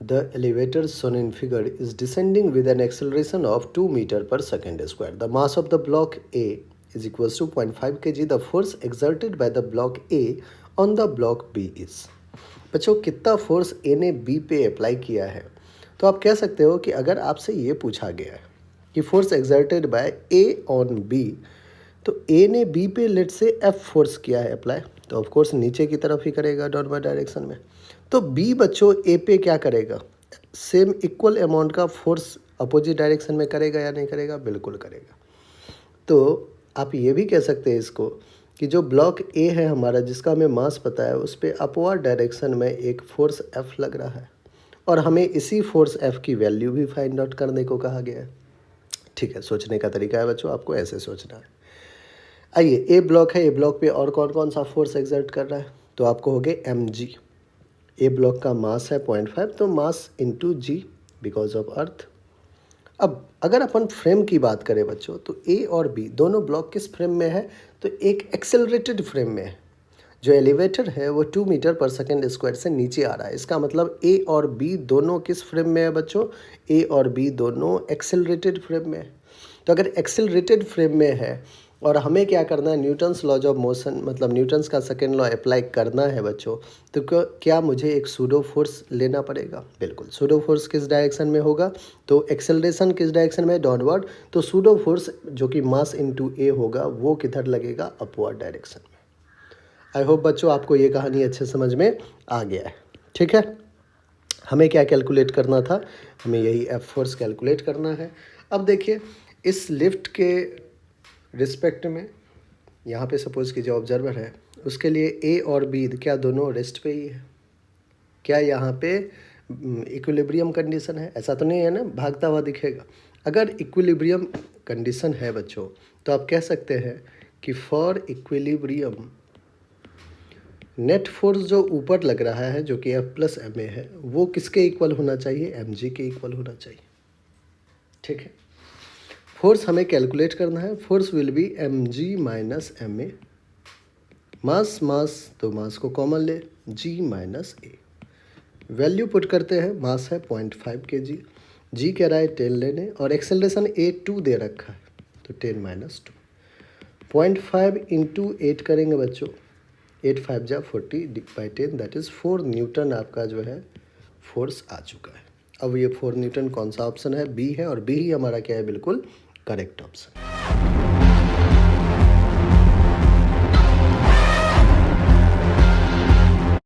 The elevator shown in figure is descending with an acceleration of 2 meter per second square. The mass of the block A is equals to 0.5 kg. The force exerted by the block A on the block B is. बच्चों कितना force ए ने B पे apply किया है, तो आप कह सकते हो कि अगर आपसे ये पूछा गया है कि force exerted by A on B, तो ए ने बी पे लेट से एफ फोर्स किया है अप्लाई, तो ऑफ कोर्स नीचे की तरफ ही करेगा डाउनवर्ड डायरेक्शन में। तो बी बच्चों ए पे क्या करेगा, सेम इक्वल अमाउंट का फोर्स अपोजिट डायरेक्शन में करेगा या नहीं करेगा, बिल्कुल करेगा। तो आप ये भी कह सकते हैं इसको कि जो ब्लॉक ए है हमारा, जिसका हमें मास पता है, उस पर अपवर्ड डायरेक्शन में एक फोर्स एफ लग रहा है और हमें इसी फोर्स एफ की वैल्यू भी फाइंड आउट करने को कहा गया है। ठीक है, सोचने का तरीका है बच्चों, आपको ऐसे सोचना है। आइए, ए ब्लॉक है, ए ब्लॉक पे और कौन कौन सा फोर्स एक्सर्ट कर रहा है, तो आपको हो गए एम जी। ए ब्लॉक का मास है 0.5, तो mass into G because of earth. अब अगर अपन फ्रेम की बात करें बच्चों, तो ए और बी दोनों ब्लॉक किस फ्रेम में है, तो एक एक्सेलरेटेड फ्रेम में है। जो एलिवेटर है वो 2 मीटर पर सेकेंड स्क्वायर से नीचे आ रहा है। इसका मतलब ए और बी दोनों किस फ्रेम में है बच्चों, ए और बी दोनों एक्सेलरेटेड फ्रेम में है। तो अगर एक्सेलरेटेड फ्रेम में है और हमें क्या करना है, न्यूटन्स लॉज ऑफ मोशन, मतलब न्यूटन्स का सेकेंड लॉ अप्लाई करना है बच्चों, तो क्या मुझे एक सूडो फोर्स लेना पड़ेगा। बिल्कुल, सूडो फोर्स किस डायरेक्शन में होगा, तो एक्सेलरेशन किस डायरेक्शन में, डाउनवर्ड। तो सूडो फोर्स जो कि मास इनटू ए होगा वो किधर लगेगा, अपवर्ड डायरेक्शन में। आई होप बच्चों आपको ये कहानी अच्छे समझ में आ गया है। ठीक है, हमें क्या कैलकुलेट करना था, हमें यही एफ फोर्स कैलकुलेट करना है। अब देखिए, इस लिफ्ट के रिस्पेक्ट में यहाँ पे सपोज कि जो ऑब्जर्वर है उसके लिए ए और बी क्या दोनों रेस्ट पे ही है, क्या यहाँ पे इक्विलिब्रियम कंडीशन है, ऐसा तो नहीं है ना, भागता हुआ दिखेगा। अगर इक्विलिब्रियम कंडीशन है बच्चों, तो आप कह सकते हैं कि फॉर इक्विलिब्रियम नेट फोर्स जो ऊपर लग रहा है, जो कि एफ प्लस एम ए है, वो किसके इक्वल होना चाहिए, एम जी के इक्वल होना चाहिए। ठीक है, फोर्स हमें कैलकुलेट करना है। Force will be M G minus M A. Mass mass तो मास को कॉमन ले, G minus A. Value put करते हैं, मास है 0.5 के जी कह रहा है 10 लेने, और एक्सेलरेशन ए 2 दे रखा है, तो 10 माइनस 2। 0.5 इंटू 8 करेंगे बच्चों, 8 5 जा 40/10, दैट इज़ 4 न्यूटन आपका जो है फोर्स आ चुका है। अब ये 4 न्यूटन कौन सा ऑप्शन है, बी है, और बी ही हमारा क्या है, बिल्कुल करेक्ट ऑप्शन।